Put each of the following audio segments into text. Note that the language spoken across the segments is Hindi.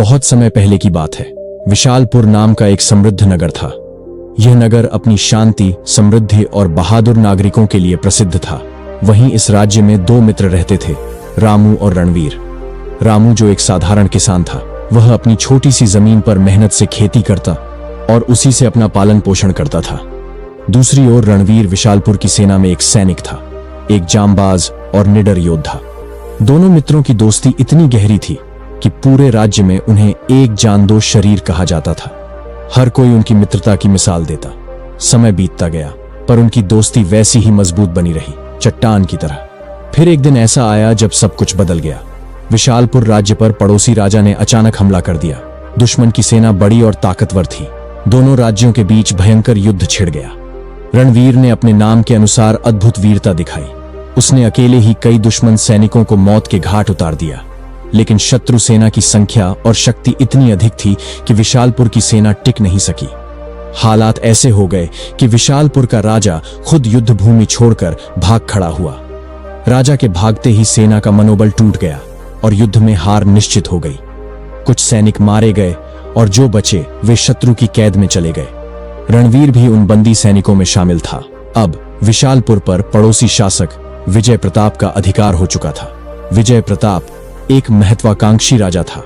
बहुत समय पहले की बात है। विशालपुर नाम का एक समृद्ध नगर था। यह नगर अपनी शांति, समृद्धि और बहादुर नागरिकों के लिए प्रसिद्ध था। वहीं इस राज्य में दो मित्र रहते थे, रामू और रणवीर। रामू, जो एक साधारण किसान था, वह अपनी छोटी सी जमीन पर मेहनत से खेती करता और उसी से अपना पालन पोषण करता था। दूसरी ओर रणवीर विशालपुर की सेना में एक सैनिक था, एक जांबाज और निडर योद्धा। दोनों मित्रों की दोस्ती इतनी गहरी थी कि पूरे राज्य में उन्हें एक जानदोष शरीर कहा जाता था। हर कोई उनकी मित्रता की मिसाल देता। समय बीतता गया, पर उनकी दोस्ती वैसी ही मजबूत बनी रही, चट्टान की तरह। फिर एक दिन ऐसा आया जब सब कुछ बदल गया। विशालपुर राज्य पर पड़ोसी राजा ने अचानक हमला कर दिया। दुश्मन की सेना बड़ी और ताकतवर थी। दोनों राज्यों के बीच भयंकर युद्ध छिड़ गया। रणवीर ने अपने नाम के अनुसार अद्भुत वीरता दिखाई। उसने अकेले ही कई दुश्मन सैनिकों को मौत के घाट उतार दिया। लेकिन शत्रु सेना की संख्या और शक्ति इतनी अधिक थी कि विशालपुर की सेना टिक नहीं सकी। हालात ऐसे हो गए कि विशालपुर का राजा खुद युद्ध भूमि छोड़कर भाग खड़ा हुआ। राजा के भागते ही सेना का मनोबल टूट गया और युद्ध में हार निश्चित हो गई। कुछ सैनिक मारे गए और जो बचे वे शत्रु की कैद में चले गए। रणवीर भी उन बंदी सैनिकों में शामिल था। अब विशालपुर पर पड़ोसी शासक विजय प्रताप का अधिकार हो चुका था। विजय प्रताप एक महत्वाकांक्षी राजा था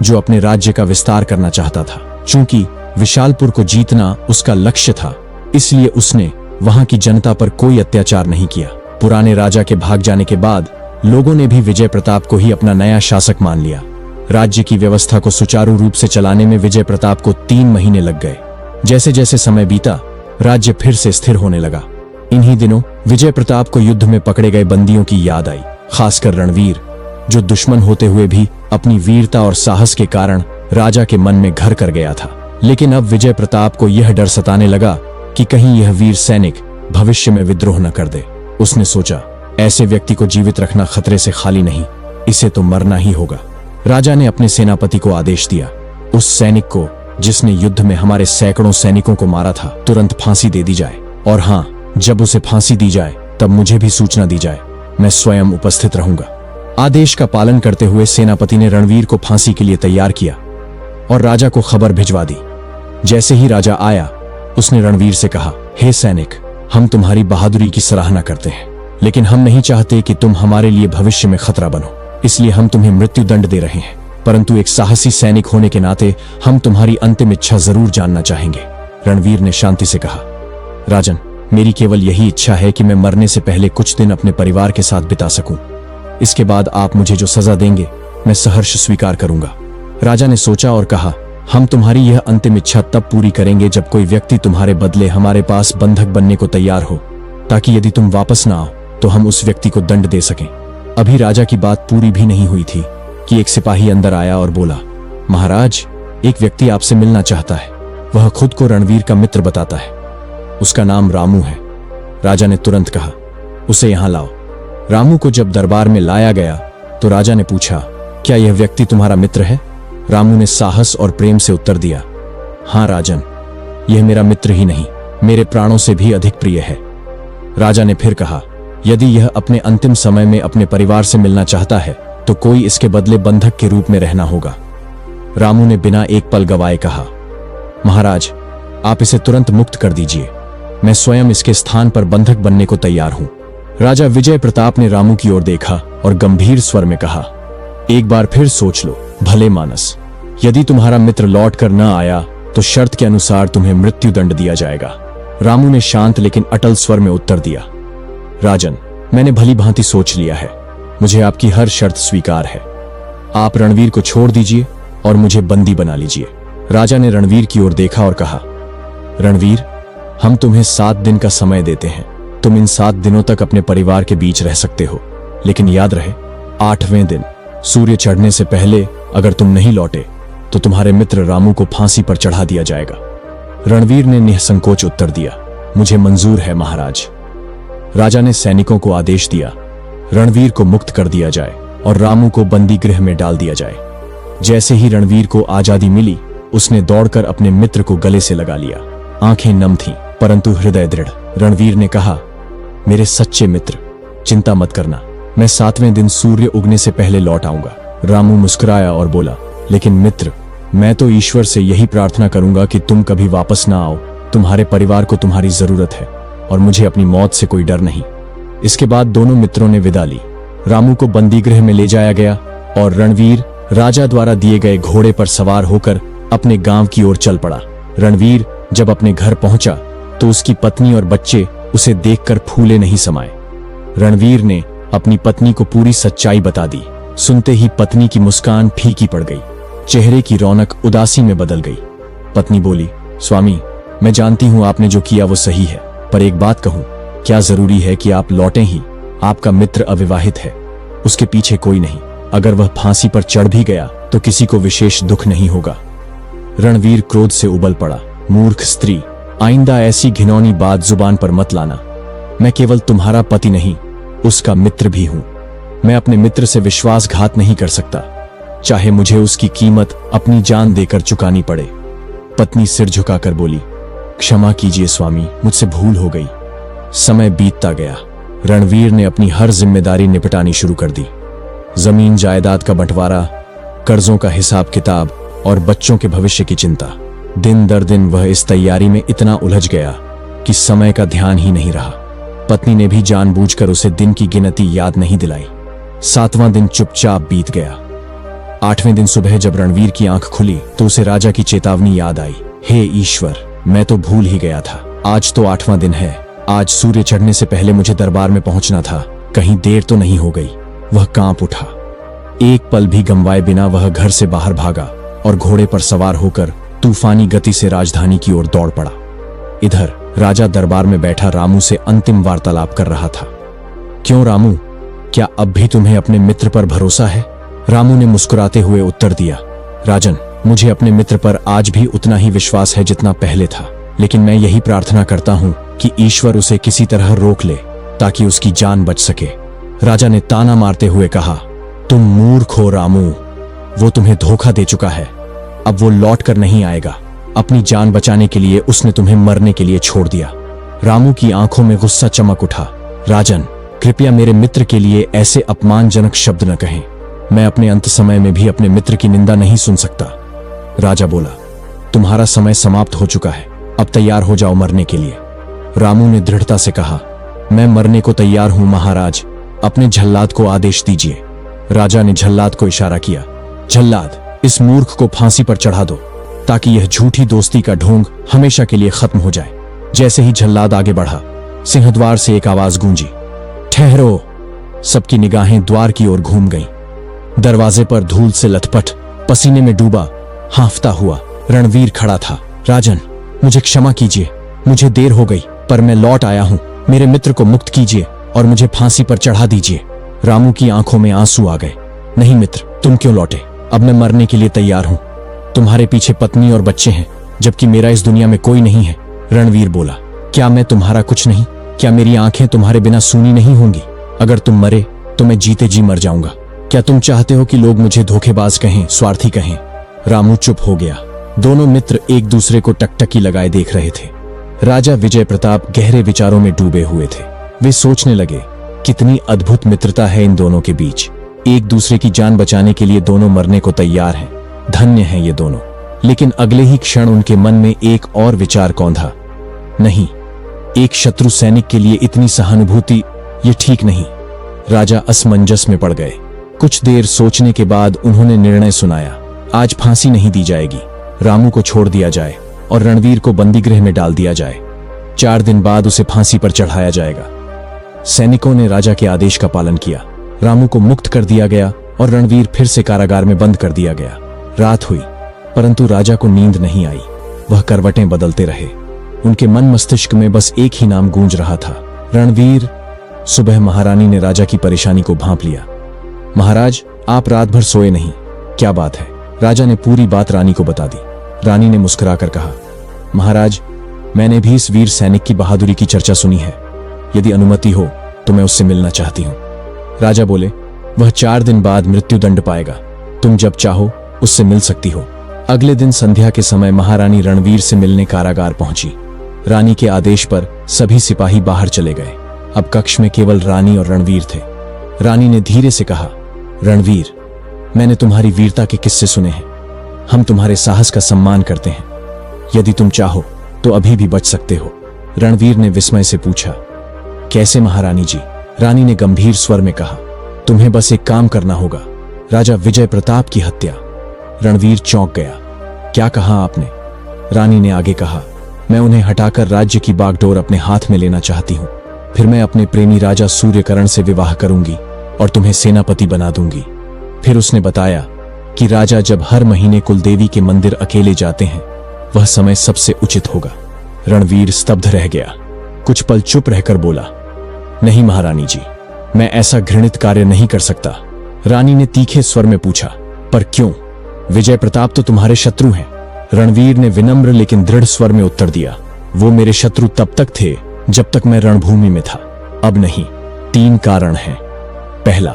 जो अपने राज्य का विस्तार करना चाहता था। चूंकि विशालपुर को जीतना उसका लक्ष्य था, इसलिए उसने वहां की जनता पर कोई अत्याचार नहीं किया। पुराने राजा के भाग जाने के बाद लोगों ने भी विजय प्रताप को ही अपना नया शासक मान लिया। राज्य की व्यवस्था को सुचारू रूप से चलाने में विजय प्रताप को 3 महीने लग गए। जैसे जैसे समय बीता, राज्य फिर से स्थिर होने लगा। इन्हीं दिनों विजय प्रताप को युद्ध में पकड़े गए बंदियों की याद आई, खासकर रणवीर, जो दुश्मन होते हुए भी अपनी वीरता और साहस के कारण राजा के मन में घर कर गया था। लेकिन अब विजय प्रताप को यह डर सताने लगा कि कहीं यह वीर सैनिक भविष्य में विद्रोह न कर दे। उसने सोचा, ऐसे व्यक्ति को जीवित रखना खतरे से खाली नहीं, इसे तो मरना ही होगा। राजा ने अपने सेनापति को आदेश दिया, उस सैनिक को जिसने युद्ध में हमारे सैकड़ों सैनिकों को मारा था, तुरंत फांसी दे दी जाए। और हाँ, जब उसे फांसी दी जाए तब मुझे भी सूचना दी जाए, मैं स्वयं उपस्थित रहूंगा। आदेश का पालन करते हुए सेनापति ने रणवीर को फांसी के लिए तैयार किया और राजा को खबर भिजवा दी। जैसे ही राजा आया, उसने रणवीर से कहा, हे सैनिक, हम तुम्हारी बहादुरी की सराहना करते हैं, लेकिन हम नहीं चाहते कि तुम हमारे लिए भविष्य में खतरा बनो, इसलिए हम तुम्हें मृत्यु दंड दे रहे हैं। परंतु एक साहसी सैनिक होने के नाते हम तुम्हारी अंतिम इच्छा जरूर जानना चाहेंगे। रणवीर ने शांति से कहा, राजन, मेरी केवल यही इच्छा है कि मैं मरने से पहले कुछ दिन अपने परिवार के साथ बिता सकूं। इसके बाद आप मुझे जो सजा देंगे मैं सहर्ष स्वीकार करूंगा। राजा ने सोचा और कहा, हम तुम्हारी यह अंतिम इच्छा तब पूरी करेंगे जब कोई व्यक्ति तुम्हारे बदले हमारे पास बंधक बनने को तैयार हो, ताकि यदि तुम वापस ना आओ तो हम उस व्यक्ति को दंड दे सकें। अभी राजा की बात पूरी भी नहीं हुई थी कि एक सिपाही अंदर आया और बोला, महाराज, एक व्यक्ति आपसे मिलना चाहता है। वह खुद को रणवीर का मित्र बताता है। उसका नाम रामू है। राजा ने तुरंत कहा, उसे यहां लाओ। रामू को जब दरबार में लाया गया तो राजा ने पूछा, क्या यह व्यक्ति तुम्हारा मित्र है? रामू ने साहस और प्रेम से उत्तर दिया, हाँ राजन, यह मेरा मित्र ही नहीं, मेरे प्राणों से भी अधिक प्रिय है। राजा ने फिर कहा, यदि यह अपने अंतिम समय में अपने परिवार से मिलना चाहता है तो कोई इसके बदले बंधक के रूप में रहना होगा। रामू ने बिना एक पल गवाए कहा, महाराज, आप इसे तुरंत मुक्त कर दीजिए, मैं स्वयं इसके स्थान पर बंधक बनने को तैयार हूं। राजा विजय प्रताप ने रामू की ओर देखा और गंभीर स्वर में कहा, एक बार फिर सोच लो भले मानस, यदि तुम्हारा मित्र लौट कर न आया तो शर्त के अनुसार तुम्हें मृत्यु दंड दिया जाएगा। रामू ने शांत लेकिन अटल स्वर में उत्तर दिया, राजन, मैंने भली भांति सोच लिया है, मुझे आपकी हर शर्त स्वीकार है। आप रणवीर को छोड़ दीजिए और मुझे बंदी बना लीजिए। राजा ने रणवीर की ओर देखा और कहा, रणवीर, हम तुम्हें 7 दिन का समय देते हैं। तुम इन 7 दिनों तक अपने परिवार के बीच रह सकते हो, लेकिन याद रहे, 8वें दिन सूर्य चढ़ने से पहले अगर तुम नहीं लौटे तो तुम्हारे मित्र रामू को फांसी पर चढ़ा दिया जाएगा। रणवीर ने निसंकोच उत्तर दिया, मुझे मंजूर है महाराज। राजा ने सैनिकों को आदेश दिया, रणवीर को मुक्त कर दिया जाए और रामू को बंदी गृह में डाल दिया जाए। जैसे ही रणवीर को आजादी मिली, उसने दौड़कर अपने मित्र को गले से लगा लिया। आंखें नम थीं, परंतु हृदय दृढ़। रणवीर ने कहा, मेरे सच्चे मित्र, चिंता मत करना, मैं 7वें दिन सूर्य उगने से पहले लौट आऊंगा। रामू मुस्कुराया और बोला, लेकिन मित्र, मैं तो ईश्वर से यही प्रार्थना करूंगा कि तुम कभी वापस ना आओ। तुम्हारे परिवार को तुम्हारी जरूरत है और मुझे अपनी मौत से कोई डर नहीं। इसके बाद दोनों मित्रों ने विदा ली। रामू को बंदीगृह में ले जाया गया और रणवीर राजा द्वारा दिए गए घोड़े पर सवार होकर अपने गांव की ओर चल पड़ा। रणवीर जब अपने घर पहुंचा तो उसकी पत्नी और बच्चे उसे देखकर फूले नहीं समाये। रणवीर ने अपनी पत्नी को पूरी सच्चाई बता दी। सुनते ही पत्नी की मुस्कान फीकी पड़ गई, चेहरे की रौनक उदासी में बदल गई। पत्नी बोली, स्वामी, मैं जानती हूं आपने जो किया वो सही है, पर एक बात कहूं, क्या जरूरी है कि आप लौटें ही? आपका मित्र अविवाहित है, उसके पीछे कोई नहीं। अगर वह फांसी पर चढ़ भी गया तो किसी को विशेष दुख नहीं होगा। रणवीर क्रोध से उबल पड़ा। मूर्ख स्त्री, आइंदा ऐसी घिनौनी बात जुबान पर मत लाना। मैं केवल तुम्हारा पति नहीं, उसका मित्र भी हूं। मैं अपने मित्र से विश्वासघात नहीं कर सकता, चाहे मुझे उसकी कीमत अपनी जान देकर चुकानी पड़े। पत्नी सिर झुकाकर बोली, क्षमा कीजिए स्वामी, मुझसे भूल हो गई। समय बीतता गया। रणवीर ने अपनी हर जिम्मेदारी निपटानी शुरू कर दी। जमीन जायदाद का बंटवारा, कर्जों का हिसाब किताब और बच्चों के भविष्य की चिंता। दिन दर दिन वह इस तैयारी में इतना उलझ गया कि समय का ध्यान ही नहीं रहा। पत्नी ने भी जानबूझकर उसे दिन की गिनती याद नहीं दिलाई। 7वां दिन चुपचाप बीत गया। 8वें दिन सुबह जब रणवीर की आंख खुली तो उसे राजा की चेतावनी याद आई। हे ईश्वर, मैं तो भूल ही गया था, आज तो 8वां दिन है। आज सूर्य चढ़ने से पहले मुझे दरबार में पहुंचना था, कहीं देर तो नहीं हो गई। वह कांप उठा। एक पल भी गंवाए बिना वह घर से बाहर भागा और घोड़े पर सवार होकर तूफानी गति से राजधानी की ओर दौड़ पड़ा। इधर राजा दरबार में बैठा रामू से अंतिम वार्तालाप कर रहा था। क्यों रामू, क्या अब भी तुम्हें अपने मित्र पर भरोसा है? रामू ने मुस्कुराते हुए उत्तर दिया, राजन, मुझे अपने मित्र पर आज भी उतना ही विश्वास है जितना पहले था, लेकिन मैं यही प्रार्थना करता हूं कि ईश्वर उसे किसी तरह रोक ले ताकि उसकी जान बच सके। राजा ने ताना मारते हुए कहा, तुम मूर्ख हो रामू, वो तुम्हें धोखा दे चुका है, अब वो लौट कर नहीं आएगा। अपनी जान बचाने के लिए उसने तुम्हें मरने के लिए छोड़ दिया। रामू की आंखों में गुस्सा चमक उठा। राजन, कृपया मेरे मित्र के लिए ऐसे अपमानजनक शब्द न कहें। मैं अपने अंत समय में भी अपने मित्र की निंदा नहीं सुन सकता। राजा बोला, तुम्हारा समय समाप्त हो चुका है, अब तैयार हो जाओ मरने के लिए। रामू ने दृढ़ता से कहा, मैं मरने को तैयार हूं महाराज, अपने झल्लाद को आदेश दीजिए। राजा ने झल्लाद को इशारा किया, झल्लाद, इस मूर्ख को फांसी पर चढ़ा दो ताकि यह झूठी दोस्ती का ढोंग हमेशा के लिए खत्म हो जाए। जैसे ही झल्लाद आगे बढ़ा, सिंहद्वार से एक आवाज गूंजी, ठहरो। सबकी निगाहें द्वार की ओर घूम गईं। दरवाजे पर धूल से लथपथ, पसीने में डूबा, हांफता हुआ रणवीर खड़ा था। राजन, मुझे क्षमा कीजिए, मुझे देर हो गई, पर मैं लौट आया हूं। मेरे मित्र को मुक्त कीजिए और मुझे फांसी पर चढ़ा दीजिए। रामू की आंखों में आंसू आ गए। नहीं मित्र, तुम क्यों लौटे? अब मैं मरने के लिए तैयार हूं। तुम्हारे पीछे पत्नी और बच्चे हैं, जबकि मेरा इस दुनिया में कोई नहीं है। रणवीर बोला, क्या मैं तुम्हारा कुछ नहीं? क्या मेरी आंखें तुम्हारे बिना सूनी नहीं होंगी? अगर तुम मरे तो मैं जीते जी मर जाऊंगा। क्या तुम चाहते हो कि लोग मुझे धोखेबाज कहें, स्वार्थी कहें? रामू चुप हो गया। दोनों मित्र एक दूसरे को टकटकी लगाए देख रहे थे। राजा विजय प्रताप गहरे विचारों में डूबे हुए थे। वे सोचने लगे, कितनी अद्भुत मित्रता है इन दोनों के बीच। एक दूसरे की जान बचाने के लिए दोनों मरने को तैयार हैं। धन्य हैं ये दोनों। लेकिन अगले ही क्षण उनके मन में एक और विचार कौंधा, नहीं, एक शत्रु सैनिक के लिए इतनी सहानुभूति, ये ठीक नहीं। राजा असमंजस में पड़ गए। कुछ देर सोचने के बाद उन्होंने निर्णय सुनाया, आज फांसी नहीं दी जाएगी, रामू को छोड़ दिया जाए और रणवीर को बंदीगृह में डाल दिया जाए। 4 दिन बाद उसे फांसी पर चढ़ाया जाएगा। सैनिकों ने राजा के आदेश का पालन किया। रामू को मुक्त कर दिया गया और रणवीर फिर से कारागार में बंद कर दिया गया। रात हुई, परंतु राजा को नींद नहीं आई। वह करवटें बदलते रहे। उनके मन मस्तिष्क में बस एक ही नाम गूंज रहा था, रणवीर। सुबह महारानी ने राजा की परेशानी को भांप लिया। महाराज, आप रात भर सोए नहीं, क्या बात है? राजा ने पूरी बात रानी को बता दी। रानी ने मुस्कुराकर कहा, महाराज, मैंने भी इस वीर सैनिक की बहादुरी की चर्चा सुनी है। यदि अनुमति हो तो मैं उससे मिलना चाहती हूं। राजा बोले, वह 4 दिन बाद मृत्यु दंड पाएगा, तुम जब चाहो उससे मिल सकती हो। अगले दिन संध्या के समय महारानी रणवीर से मिलने कारागार पहुंची। रानी के आदेश पर सभी सिपाही बाहर चले गए। अब कक्ष में केवल रानी और रणवीर थे। रानी ने धीरे से कहा, रणवीर, मैंने तुम्हारी वीरता के किस्से सुने हैं। हम तुम्हारे साहस का सम्मान करते हैं। यदि तुम चाहो तो अभी भी बच सकते हो। रणवीर ने विस्मय से पूछा। कैसे महारानी जी? रानी ने गंभीर स्वर में कहा। तुम्हें बस एक काम करना होगा, राजा विजय प्रताप की हत्या। रणवीर चौंक गया। क्या कहा आपने? रानी ने आगे कहा, मैं उन्हें हटाकर राज्य की बागडोर अपने हाथ में लेना चाहती हूं। फिर मैं अपने प्रेमी राजा सूर्यकर्ण से विवाह करूंगी और तुम्हें सेनापति बना दूंगी। फिर उसने बताया कि राजा जब हर महीने कुलदेवी के मंदिर अकेले जाते हैं, वह समय सबसे उचित होगा। रणवीर स्तब्ध रह गया। कुछ पल चुप रहकर बोला, नहीं महारानी जी, मैं ऐसा घृणित कार्य नहीं कर सकता। रानी ने तीखे स्वर में पूछा, पर क्यों? विजय प्रताप तो तुम्हारे शत्रु हैं। रणवीर ने विनम्र लेकिन दृढ़ स्वर में उत्तर दिया, वो मेरे शत्रु तब तक थे जब तक मैं रणभूमि में था, अब नहीं। 3 कारण हैं। पहला,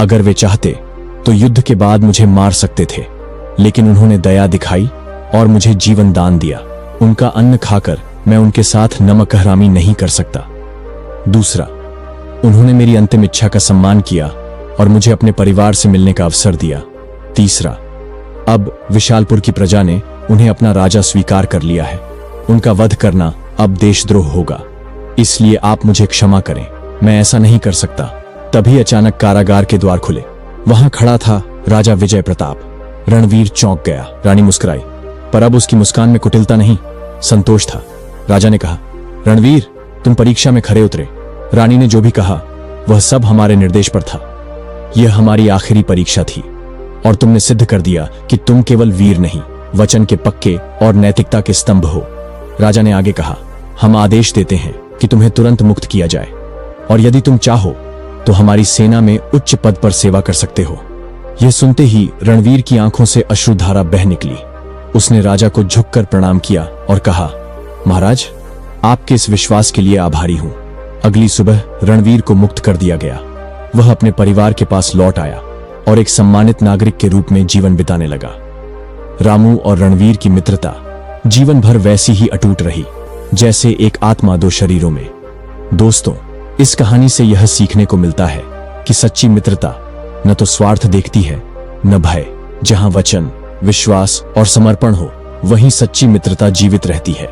अगर वे चाहते तो युद्ध के बाद मुझे मार सकते थे, लेकिन उन्होंने दया दिखाई और मुझे जीवन दान दिया। उनका अन्न खाकर मैं उनके साथ नमक हरामी नहीं कर सकता। दूसरा, उन्होंने मेरी अंतिम इच्छा का सम्मान किया और मुझे अपने परिवार से मिलने का अवसर दिया। तीसरा, अब विशालपुर की प्रजा ने उन्हें अपना राजा स्वीकार कर लिया है। उनका वध करना अब देशद्रोह होगा, इसलिए आप मुझे क्षमा करें, मैं ऐसा नहीं कर सकता। तभी अचानक कारागार के द्वार खुले। वहां खड़ा था राजा विजय प्रताप। रणवीर चौंक गया। रानी मुस्कुराई, पर अब उसकी मुस्कान में कुटिलता नहीं, संतोष था। राजा ने कहा, रणवीर, तुम परीक्षा में खरे उतरे। रानी ने जो भी कहा वह सब हमारे निर्देश पर था। यह हमारी आखिरी परीक्षा थी और तुमने सिद्ध कर दिया कि तुम केवल वीर नहीं, वचन के पक्के और नैतिकता के स्तंभ हो। राजा ने आगे कहा, हम आदेश देते हैं कि तुम्हें तुरंत मुक्त किया जाए और यदि तुम चाहो तो हमारी सेना में उच्च पद पर सेवा कर सकते हो। यह सुनते ही रणवीर की आंखों से अश्रुधारा बह निकली। उसने राजा को झुककर प्रणाम किया और कहा, महाराज, आपके इस विश्वास के लिए आभारी हूं। अगली सुबह रणवीर को मुक्त कर दिया गया। वह अपने परिवार के पास लौट आया और एक सम्मानित नागरिक के रूप में जीवन बिताने लगा। रामू और रणवीर की मित्रता जीवन भर वैसी ही अटूट रही जैसे एक आत्मा 2 शरीरों में। दोस्तों, इस कहानी से यह सीखने को मिलता है कि सच्ची मित्रता न तो स्वार्थ देखती है, न भय। जहां वचन, विश्वास और समर्पण हो, वहीं सच्ची मित्रता जीवित रहती है।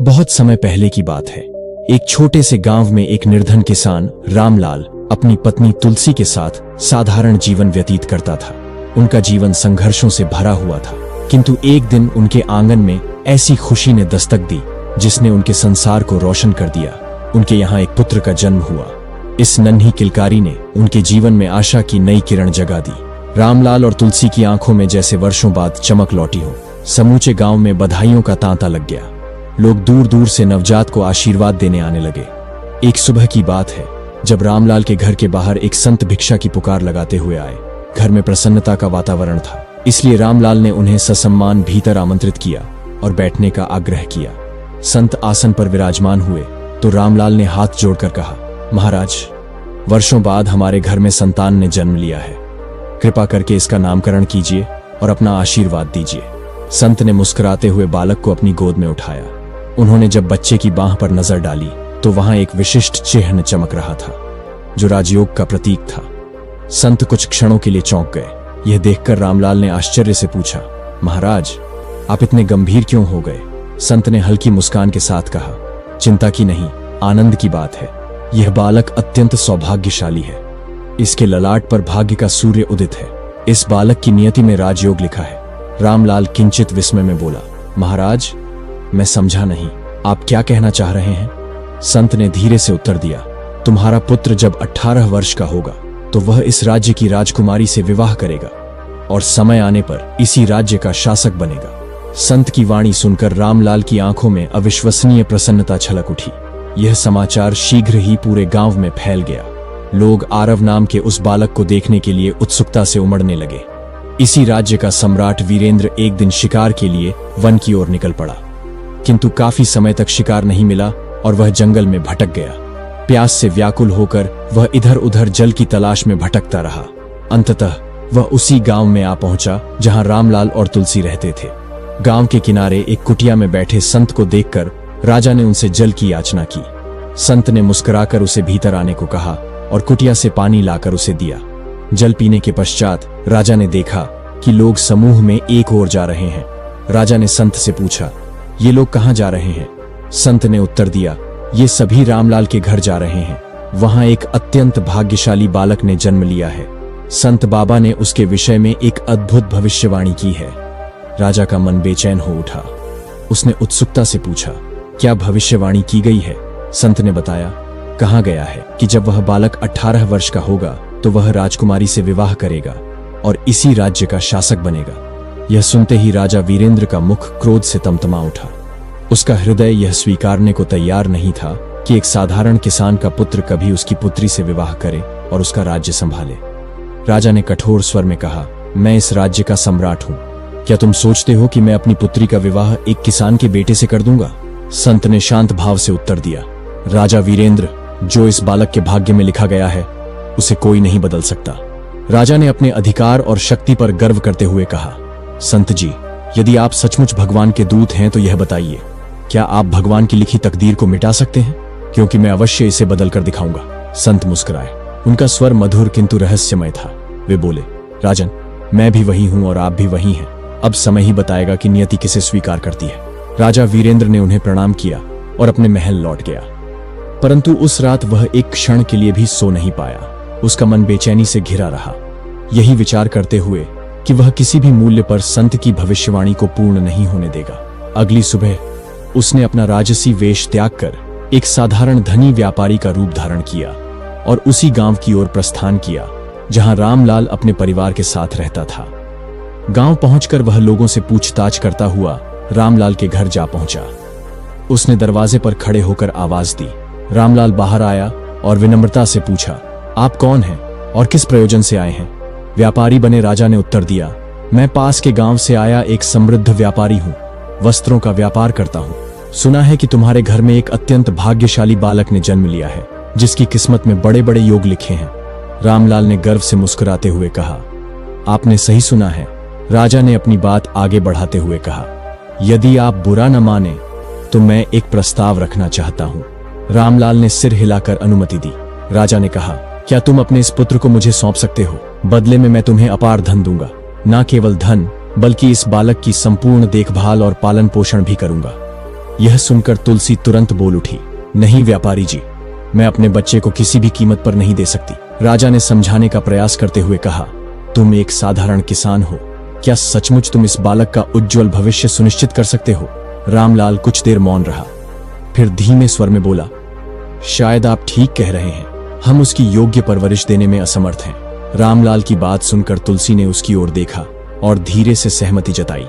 बहुत समय पहले की बात है। एक छोटे से गांव में एक निर्धन किसान रामलाल अपनी पत्नी तुलसी के साथ साधारण जीवन व्यतीत करता था। उनका जीवन संघर्षों से भरा हुआ था, किंतु एक दिन उनके आंगन में ऐसी खुशी ने दस्तक दी जिसने उनके संसार को रोशन कर दिया। उनके यहाँ एक पुत्र का जन्म हुआ। इस नन्ही किलकारी ने उनके जीवन में आशा की नई किरण जगा दी। रामलाल और तुलसी की आंखों में जैसे वर्षों बाद चमक लौटी हो। समूचे गांव में बधाइयों का तांता लग गया। लोग दूर दूर से नवजात को आशीर्वाद देने आने लगे। एक सुबह की बात है जब रामलाल के घर के बाहर एक संत भिक्षा की पुकार लगाते हुए आए। घर में प्रसन्नता का वातावरण था, इसलिए रामलाल ने उन्हें ससम्मान भीतर आमंत्रित किया और बैठने का आग्रह किया। संत आसन पर विराजमान हुए तो रामलाल ने हाथ जोड़कर कहा, महाराज, वर्षों बाद हमारे घर में संतान ने जन्म लिया है। कृपा करके इसका नामकरण कीजिए और अपना आशीर्वाद दीजिए। संत ने मुस्कुराते हुए बालक को अपनी गोद में उठाया। उन्होंने जब बच्चे की बाह पर नजर डाली तो वहां एक विशिष्ट चिन्ह चमक रहा था जो राजयोग का प्रतीक था। संत कुछ क्षणों के लिए चौंक गए। यह देखकर रामलाल ने आश्चर्य से पूछा, महाराज, आप इतने गंभीर क्यों हो गए? संत ने हल्की मुस्कान के साथ कहा, चिंता की नहीं, आनंद की बात है। यह बालक अत्यंत सौभाग्यशाली है। इसके ललाट पर भाग्य का सूर्य उदित है। इस बालक की नियति में राजयोग लिखा है। रामलाल किंचित विस्मय में बोला, महाराज, मैं समझा नहीं, आप क्या कहना चाह रहे हैं? संत ने धीरे से उत्तर दिया, तुम्हारा पुत्र जब 18 वर्ष का होगा तो वह इस राज्य की राजकुमारी से विवाह करेगा और समय आने पर इसी राज्य का शासक बनेगा। संत की वाणी सुनकर रामलाल की आंखों में अविश्वसनीय प्रसन्नता छलक उठी। यह समाचार शीघ्र ही पूरे गांव में फैल गया। लोग आरव नाम के उस बालक को देखने के लिए उत्सुकता से उमड़ने लगे। इसी राज्य का सम्राट वीरेंद्र एक दिन शिकार के लिए वन की ओर निकल पड़ा, किंतु काफी समय तक शिकार नहीं मिला और वह जंगल में भटक गया। प्यास से व्याकुल होकर वह इधर उधर जल की तलाश में भटकता रहा। अंततः वह उसी गांव में आ पहुंचा जहां रामलाल और तुलसी रहते थे। गांव के किनारे एक कुटिया में बैठे संत को देखकर राजा ने उनसे जल की याचना की। संत ने मुस्कुराकर उसे भीतर आने को कहा और कुटिया से पानी लाकर उसे दिया। जल पीने के पश्चात राजा ने देखा कि लोग समूह में एक ओर जा रहे हैं। राजा ने संत से पूछा, ये लोग कहाँ जा रहे हैं? संत ने उत्तर दिया, ये सभी रामलाल के घर जा रहे हैं। वहां एक अत्यंत भाग्यशाली बालक ने जन्म लिया है। संत बाबा ने उसके विषय में एक अद्भुत भविष्यवाणी की है। राजा का मन बेचैन हो उठा। उसने उत्सुकता से पूछा, क्या भविष्यवाणी की गई है? संत ने बताया, कहा गया है कि जब वह बालक 18 वर्ष का होगा तो वह राजकुमारी से विवाह करेगा और इसी राज्य का शासक बनेगा। यह सुनते ही राजा वीरेंद्र का मुख क्रोध से तमतमा उठा। उसका हृदय यह स्वीकारने को तैयार नहीं था कि एक साधारण किसान का पुत्र कभी उसकी पुत्री से विवाह करे और उसका राज्य संभाले। राजा ने कठोर स्वर में कहा, मैं इस राज्य का सम्राट हूं। क्या तुम सोचते हो कि मैं अपनी पुत्री का विवाह एक किसान के बेटे से कर दूंगा? संत ने शांत भाव से उत्तर दिया, राजा वीरेंद्र, जो इस बालक के भाग्य में लिखा गया है उसे कोई नहीं बदल सकता। राजा ने अपने अधिकार और शक्ति पर गर्व करते हुए कहा, संत जी, यदि आप सचमुच भगवान के दूत हैं तो यह बताइए, क्या आप भगवान की लिखी तकदीर को मिटा सकते हैं? क्योंकि मैं अवश्य इसे बदल कर दिखाऊंगा। संत मुस्कुराए। उनका स्वर मधुर किंतु रहस्यमय था। वे बोले, राजन, मैं भी वही हूं और आप भी वही हैं। अब समय ही बताएगा कि नियति किसे स्वीकार करती है। राजा वीरेंद्र ने उन्हें प्रणाम किया और अपने महल लौट गया। परंतु उस रात वह एक क्षण के लिए भी सो नहीं पाया। उसका मन बेचैनी से घिरा रहा, यही विचार करते हुए कि वह किसी भी मूल्य पर संत की भविष्यवाणी को पूर्ण नहीं होने देगा। अगली सुबह उसने अपना राजसी वेश त्याग कर एक साधारण धनी व्यापारी का रूप धारण किया और उसी गांव की ओर प्रस्थान किया जहां रामलाल अपने परिवार के साथ रहता था। गांव पहुंचकर वह लोगों से पूछताछ करता हुआ रामलाल के घर जा पहुंचा। उसने दरवाजे पर खड़े होकर आवाज दी। रामलाल बाहर आया और विनम्रता से पूछा, आप कौन हैं और किस प्रयोजन से आए हैं? व्यापारी बने राजा ने उत्तर दिया, मैं पास के गांव से आया एक समृद्ध व्यापारी हूं, वस्त्रों का व्यापार करता हूं। सुना है कि तुम्हारे घर में एक अत्यंत भाग्यशाली बालक ने जन्म लिया है, जिसकी किस्मत में बड़े बड़े योग लिखे हैं। रामलाल ने गर्व से मुस्कुराते हुए कहा, आपने सही सुना है। राजा ने अपनी बात आगे बढ़ाते हुए कहा, यदि आप बुरा न माने तो मैं एक प्रस्ताव रखना चाहता हूं। रामलाल ने सिर हिलाकर अनुमति दी। राजा ने कहा, क्या तुम अपने इस पुत्र को मुझे सौंप सकते हो? बदले में मैं तुम्हें अपार धन दूंगा। न केवल धन बल्कि इस बालक की संपूर्ण देखभाल और पालन पोषण भी करूंगा। यह सुनकर तुलसी तुरंत बोल उठी, नहीं व्यापारी जी, मैं अपने बच्चे को किसी भी कीमत पर नहीं दे सकती। राजा ने समझाने का प्रयास करते हुए कहा, तुम एक साधारण किसान हो, क्या सचमुच तुम इस बालक का उज्जवल भविष्य सुनिश्चित कर सकते हो? रामलाल कुछ देर मौन रहा, फिर धीमे स्वर में बोला, शायद आप ठीक कह रहे हैं, हम उसकी योग्य परवरिश देने में असमर्थ हैं। रामलाल की बात सुनकर तुलसी ने उसकी ओर देखा और धीरे से सहमति जताई।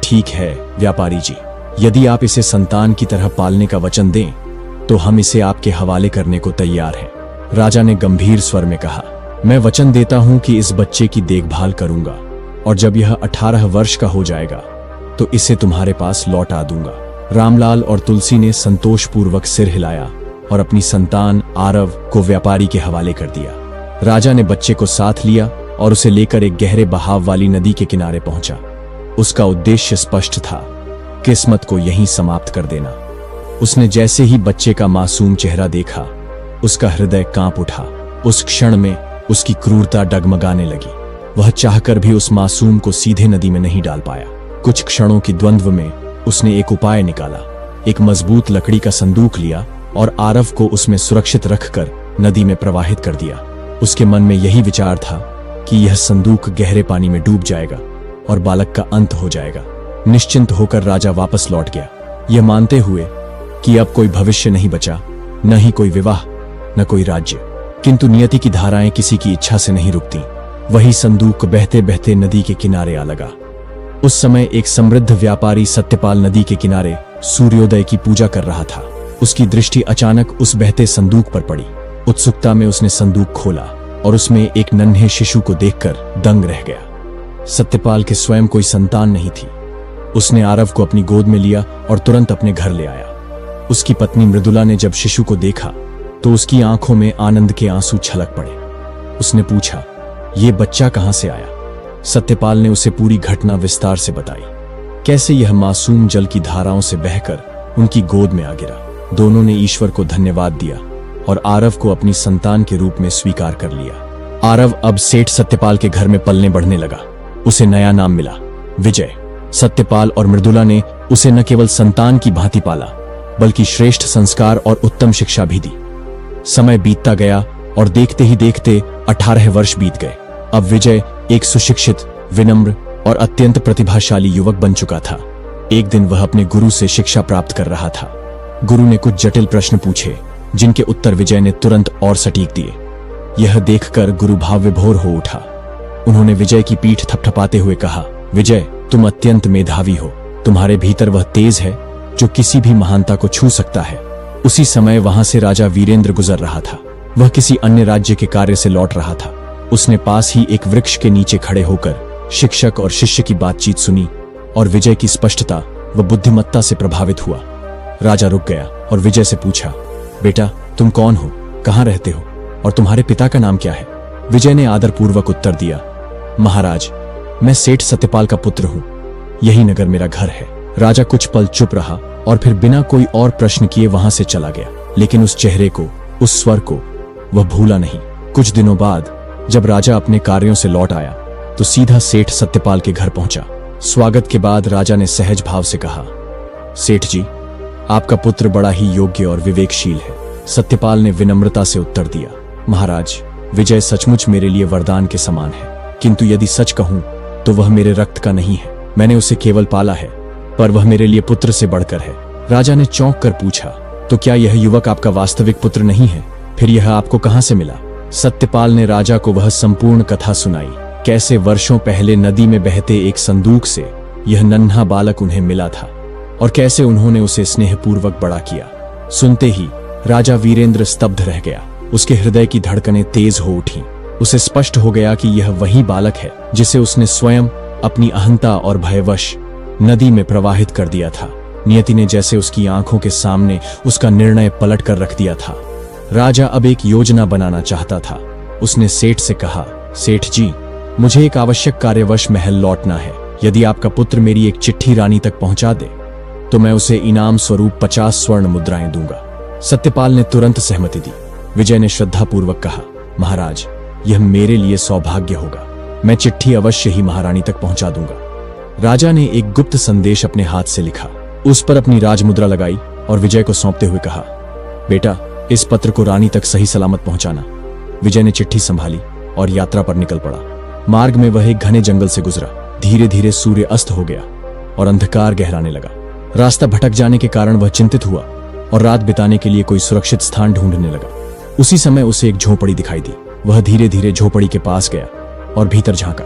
ठीक है व्यापारी जी, यदि आप इसे संतान की तरह पालने का वचन दें तो हम इसे आपके हवाले करने को तैयार हैं। राजा ने गंभीर स्वर में कहा, मैं वचन देता हूं कि इस बच्चे की देखभाल करूंगा और जब यह 18 वर्ष का हो जाएगा तो इसे तुम्हारे पास लौटा दूंगा। रामलाल और तुलसी ने संतोषपूर्वक सिर हिलाया और अपनी संतान आरव को व्यापारी के हवाले कर दिया। राजा ने बच्चे को साथ लिया और उसे लेकर एक गहरे बहाव वाली नदी के किनारे पहुंचा। उसका उद्देश्य स्पष्ट था, किस्मत को यहीं समाप्त कर देना। उसने जैसे ही बच्चे का मासूम चेहरा देखा, उसका हृदय कांप उठा। उस क्षण में उसकी क्रूरता डगमगाने लगी। वह चाहकर भी उस मासूम को सीधे नदी में नहीं डाल पाया। कुछ क्षणों की द्वंद्व में उसने एक उपाय निकाला। एक मजबूत लकड़ी का संदूक लिया और आरव को उसमें सुरक्षित रखकर नदी में प्रवाहित कर दिया। उसके मन में यही विचार था कि यह संदूक गहरे पानी में डूब जाएगा और बालक का अंत हो जाएगा। निश्चिंत होकर राजा वापस लौट गया, यह मानते हुए कि अब कोई भविष्य नहीं बचा, न ही कोई विवाह, न कोई राज्य। किंतु नियति की धाराएं किसी की इच्छा से नहीं रुकती। वही संदूक बहते बहते नदी के किनारे आ लगा। उस समय एक समृद्ध व्यापारी सत्यपाल नदी के किनारे सूर्योदय की पूजा कर रहा था। उसकी दृष्टि अचानक उस बहते संदूक पर पड़ी। उत्सुकता में उसने संदूक खोला और उसमें एक नन्हे शिशु को देखकर दंग रह गया। सत्यपाल के स्वयं कोई संतान नहीं थी। उसने आरव को अपनी गोद में लिया और तुरंत अपने घर ले आया। उसकी पत्नी मृदुला ने जब शिशु को देखा तो उसकी आंखों में आनंद के आंसू छलक पड़े। उसने पूछा, ये बच्चा कहां से आया? सत्यपाल ने उसे पूरी घटना विस्तार से बताई, कैसे यह मासूम जल की धाराओं से बहकर उनकी गोद में आ गिरा। दोनों ने ईश्वर को धन्यवाद दिया और आरव को अपनी संतान के रूप में स्वीकार कर लिया। आरव अब सेठ सत्यपाल के घर में पलने बढ़ने लगा। उसे नया नाम मिला, विजय। सत्यपाल और मृदुला ने उसे न केवल संतान की भांति पाला, बल्कि श्रेष्ठ संस्कार और उत्तम शिक्षा भी दी। समय बीतता गया और देखते ही देखते 18 वर्ष बीत गए। अब विजय एक सुशिक्षित, विनम्र और अत्यंत प्रतिभाशाली युवक बन चुका था। एक दिन वह अपने गुरु से शिक्षा प्राप्त कर रहा था। गुरु ने कुछ जटिल प्रश्न पूछे, जिनके उत्तर विजय ने तुरंत और सटीक दिए। यह देखकर गुरु भाव विभोर हो उठा। उन्होंने विजय की पीठ थपथपाते हुए कहा, विजय, तुम अत्यंत मेधावी हो। तुम्हारे भीतर वह तेज है जो किसी भी महानता को छू सकता है। उसी समय वहां से राजा वीरेंद्र गुजर रहा था। वह किसी अन्य राज्य के कार्य से लौट रहा था। उसने पास ही एक वृक्ष के नीचे खड़े होकर शिक्षक और शिष्य की बातचीत सुनी और विजय की स्पष्टता व बुद्धिमत्ता से प्रभावित हुआ। राजा रुक गया और विजय से पूछा, बेटा, तुम कौन हो, कहाँ रहते हो और तुम्हारे पिता का नाम क्या है? विजय ने आदरपूर्वक उत्तर दिया, महाराज, मैं सेठ सत्यपाल का पुत्र हूँ। यही नगर मेरा घर है। राजा कुछ पल चुप रहा और फिर बिना कोई और प्रश्न किए वहां से चला गया। लेकिन उस चेहरे को, उस स्वर को वह भूला नहीं। कुछ दिनों बाद जब राजा अपने कार्यों से लौट आया तो सीधा सेठ सत्यपाल के घर पहुंचा। स्वागत के बाद राजा ने सहज भाव से कहा, सेठ जी, आपका पुत्र बड़ा ही योग्य और विवेकशील है। सत्यपाल ने विनम्रता से उत्तर दिया, महाराज, विजय सचमुच मेरे लिए वरदान के समान है, किंतु यदि सच कहूं तो वह मेरे रक्त का नहीं है। मैंने उसे केवल पाला है, पर वह मेरे लिए पुत्र से बढ़कर है। राजा ने चौंक कर पूछा, तो क्या यह युवक आपका वास्तविक पुत्र नहीं है? फिर यह आपको कहां से मिला? सत्यपाल ने राजा को वह संपूर्ण कथा सुनाई, कैसे वर्षों पहले नदी में बहते एक संदूक से यह नन्हा बालक उन्हें मिला था और कैसे उन्होंने उसे स्नेहपूर्वक बड़ा किया। सुनते ही राजा वीरेंद्र स्तब्ध रह गया। उसके हृदय की धड़कनें तेज हो उठी। उसे स्पष्ट हो गया कि यह वही बालक है जिसे उसने स्वयं अपनी अहंता और भयवश नदी में प्रवाहित कर दिया था। नियति ने जैसे उसकी आंखों के सामने उसका निर्णय पलट कर रख दिया था। राजा अब एक योजना बनाना चाहता था। उसने सेठ से कहा, सेठ जी, मुझे एक आवश्यक कार्यवश महल लौटना है। यदि आपका पुत्र मेरी एक चिट्ठी रानी तक पहुंचा दे तो मैं उसे इनाम स्वरूप 50 स्वर्ण मुद्राएं दूंगा। सत्यपाल ने तुरंत सहमति दी। विजय ने श्रद्धापूर्वक कहा, महाराज, यह मेरे लिए सौभाग्य होगा। मैं चिट्ठी अवश्य ही महारानी तक पहुंचा दूंगा। राजा ने एक गुप्त संदेश अपने हाथ से लिखा, उस पर अपनी राजमुद्रा लगाई और विजय को सौंपते हुए कहा, बेटा, इस पत्र को रानी तक सही सलामत पहुंचाना। विजय ने चिट्ठी संभाली और यात्रा पर निकल पड़ा। मार्ग में वह एक घने जंगल से गुजरा। धीरे धीरे सूर्य अस्त हो गया और अंधकार गहराने लगा। रास्ता भटक जाने के कारण वह चिंतित हुआ और रात बिताने के लिए कोई सुरक्षित स्थान ढूंढने लगा। उसी समय उसे एक झोपड़ी दिखाई दी। वह धीरे धीरे झोपड़ी के पास गया और भीतर झांका।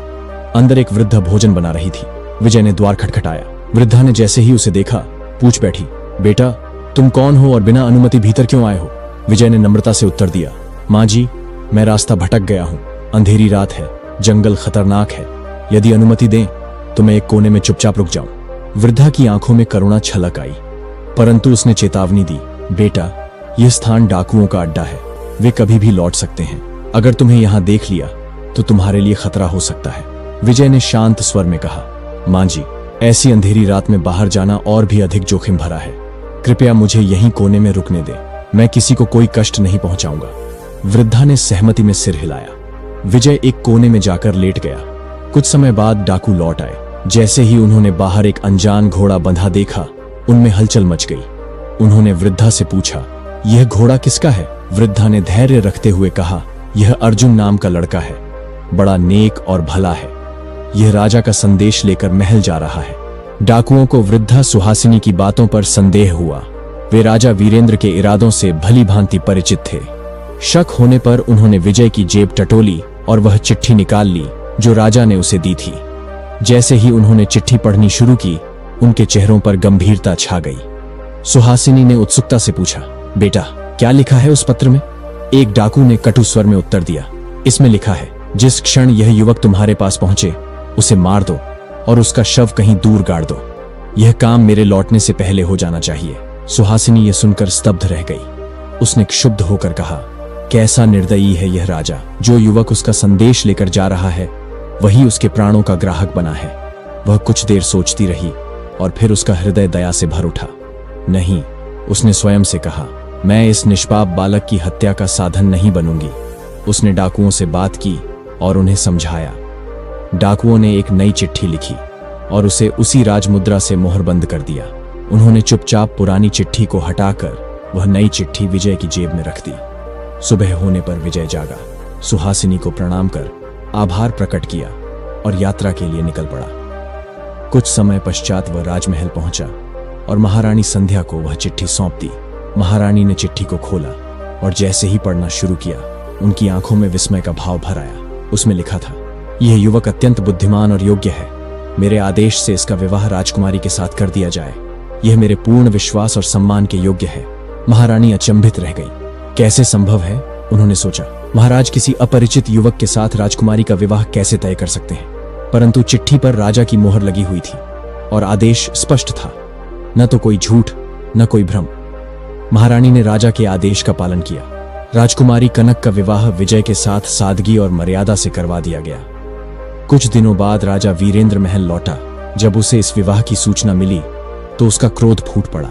अंदर एक वृद्धा भोजन बना रही थी। विजय ने द्वार खटखटाया। वृद्धा ने जैसे ही उसे देखा पूछ बैठी, बेटा, तुम कौन हो और बिना अनुमति भीतर क्यों आए हो? विजय ने नम्रता से उत्तर दिया, माँ जी, मैं रास्ता भटक गया हूँ। अंधेरी रात है, जंगल खतरनाक है। यदि अनुमति दें तो मैं एक कोने में चुपचाप रुक जाऊं। वृद्धा की आंखों में करुणा छलक आई, परंतु उसने चेतावनी दी, बेटा, यह स्थान डाकुओं का अड्डा है। वे कभी भी लौट सकते हैं। अगर तुम्हें यहां देख लिया तो तुम्हारे लिए खतरा हो सकता है। विजय ने शांत स्वर में कहा, मां जी, ऐसी अंधेरी रात में बाहर जाना और भी अधिक जोखिम भरा है। कृपया मुझे यहीं कोने में रुकने दे। मैं किसी को कोई कष्ट नहीं पहुंचाऊंगा। वृद्धा ने सहमति में सिर हिलाया। विजय एक कोने में जाकर लेट गया। कुछ समय बाद डाकू लौट आए। जैसे ही उन्होंने बाहर एक अनजान घोड़ा बंधा देखा, उनमें हलचल मच गई। उन्होंने वृद्धा से पूछा, यह घोड़ा किसका है? वृद्धा ने धैर्य रखते हुए कहा, यह अर्जुन नाम का लड़का है। बड़ा नेक और भला है। यह राजा का संदेश लेकर महल जा रहा है। डाकुओं को वृद्धा सुहासिनी की बातों पर संदेह हुआ। वे राजा वीरेंद्र के इरादों से भली भांति परिचित थे। शक होने पर उन्होंने विजय की जेब टटोली और वह चिट्ठी निकाल ली जो राजा ने उसे दी थी। जैसे ही उन्होंने चिट्ठी पढ़नी शुरू की, उनके चेहरों पर गंभीरता छा गई। सुहासिनी ने उत्सुकता से पूछा, बेटा, क्या लिखा है उस पत्र में? एक डाकू ने कटु स्वर में उत्तर दिया, इसमें लिखा है, जिस क्षण यह युवक तुम्हारे पास पहुंचे उसे मार दो और उसका शव कहीं दूर गाड़ दो। यह काम मेरे लौटने से पहले हो जाना चाहिए। सुहासिनी यह सुनकर स्तब्ध रह गई। उसने क्षुब्ध होकर कहा, कैसा निर्दयी है यह राजा। जो युवक उसका संदेश लेकर जा रहा है वही उसके प्राणों का ग्राहक बना है। वह कुछ देर सोचती रही और फिर उसका हृदय दया से भर उठा। नहीं, उसने स्वयं से कहा, मैं इस निष्पाप बालक की हत्या का साधन नहीं बनूंगी। उसने डाकुओं से बात की और उन्हें समझाया। डाकुओं ने एक नई चिट्ठी लिखी और उसे उसी राजमुद्रा से मोहरबंद कर दिया। उन्होंने चुपचाप पुरानी चिट्ठी को हटाकर वह नई चिट्ठी विजय की जेब में रख दी। सुबह होने पर विजय जागा, सुहासिनी को प्रणाम कर आभार प्रकट किया और यात्रा के लिए निकल पड़ा। कुछ समय पश्चात वह राजमहल पहुंचा और महारानी संध्या को वह चिट्ठी सौंप दी। महारानी ने चिट्ठी को खोला और जैसे ही पढ़ना शुरू किया, उनकी आंखों में विस्मय का भाव भर आया। उसमें लिखा था, यह युवक अत्यंत बुद्धिमान और योग्य है। मेरे आदेश से इसका विवाह राजकुमारी के साथ कर दिया जाए। यह मेरे पूर्ण विश्वास और सम्मान के योग्य है। महारानी अचंभित रह गई। कैसे संभव है, उन्होंने सोचा। महाराज किसी अपरिचित युवक के साथ राजकुमारी का विवाह कैसे तय कर सकते हैं? परंतु चिट्ठी पर राजा की मोहर लगी हुई थी और आदेश स्पष्ट था। न तो कोई झूठ, न कोई भ्रम। महारानी ने राजा के आदेश का पालन किया। राजकुमारी कनक का विवाह विजय के साथ सादगी और मर्यादा से करवा दिया गया। कुछ दिनों बाद राजा वीरेंद्र महल लौटा। जब उसे इस विवाह की सूचना मिली तो उसका क्रोध फूट पड़ा।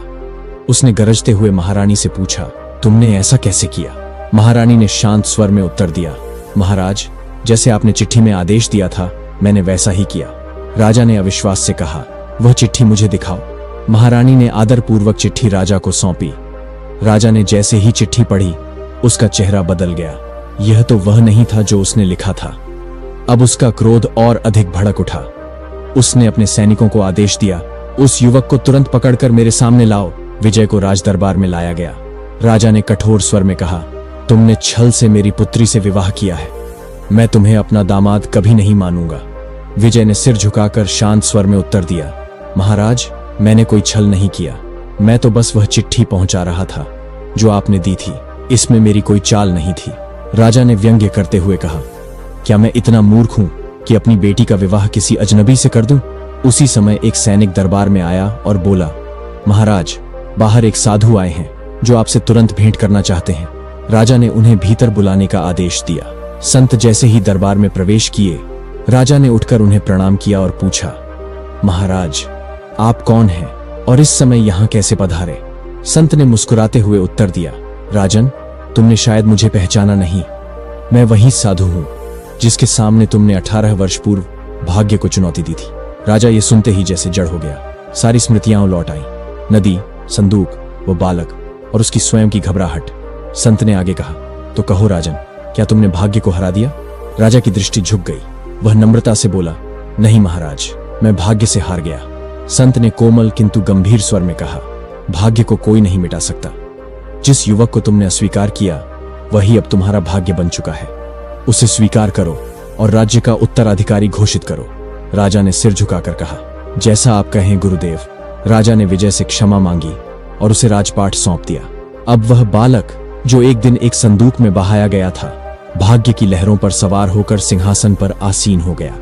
उसने गरजते हुए महारानी से पूछा, तुमने ऐसा कैसे किया? महारानी ने शांत स्वर में उत्तर दिया, महाराज, जैसे आपने चिट्ठी में आदेश दिया था, मैंने वैसा ही किया। राजा ने अविश्वास से कहा, वह चिट्ठी मुझे दिखाओ। महारानी ने आदरपूर्वक चिट्ठी राजा को सौंपी। राजा ने जैसे ही चिट्ठी पढ़ी, उसका चेहरा बदल गया। यह तो वह नहीं था जो उसने लिखा था। अब उसका क्रोध और अधिक भड़क उठा। उसने अपने सैनिकों को आदेश दिया, उस युवक को तुरंत पकड़कर मेरे सामने लाओ। विजय को राजदरबार में लाया गया। राजा ने कठोर स्वर में कहा, तुमने छल से मेरी पुत्री से विवाह किया है। मैं तुम्हें अपना दामाद कभी नहीं मानूंगा। विजय ने सिर झुकाकर शांत स्वर में उत्तर दिया, महाराज, मैंने कोई छल नहीं किया। मैं तो बस वह चिट्ठी पहुंचा रहा था जो आपने दी थी। इसमें मेरी कोई चाल नहीं थी। राजा ने व्यंग्य करते हुए कहा, क्या मैं इतना मूर्ख हूं कि अपनी बेटी का विवाह किसी अजनबी से कर दूं? उसी समय एक सैनिक दरबार में आया और बोला, महाराज, बाहर एक साधु आए हैं जो आपसे तुरंत भेंट करना चाहते हैं। राजा ने उन्हें भीतर बुलाने का आदेश दिया। संत जैसे ही दरबार में प्रवेश किए, राजा ने उठकर उन्हें प्रणाम किया और पूछा, महाराज, आप कौन हैं और इस समय यहां कैसे पधारे? संत ने मुस्कुराते हुए उत्तर दिया, राजन, तुमने शायद मुझे पहचाना नहीं। मैं वही साधु हूं जिसके सामने तुमने 18 वर्ष पूर्व भाग्य को चुनौती दी थी। राजा ये सुनते ही जैसे जड़ हो गया। सारी स्मृतियां लौट आई, नदी, संदूक, वो बालक और उसकी स्वयं की घबराहट। संत ने आगे कहा, तो कहो राजन, क्या तुमने भाग्य को हरा दिया? राजा की दृष्टि झुक गई। वह नम्रता से बोला, नहीं महाराज, मैं भाग्य से हार गया। संत ने कोमल किंतु गंभीर स्वर में कहा, भाग्य को कोई नहीं मिटा सकता। जिस युवक को तुमने अस्वीकार किया, वही अब तुम्हारा भाग्य बन चुका है। उसे स्वीकार करो और राज्य का उत्तराधिकारी घोषित करो। राजा ने सिर झुकाकर कहा, जैसा आप कहें गुरुदेव। राजा ने विजय से क्षमा मांगी और उसे राजपाट सौंप दिया। अब वह बालक, जो एक दिन एक संदूक में बहाया गया था, भाग्य की लहरों पर सवार होकर सिंहासन पर आसीन हो गया।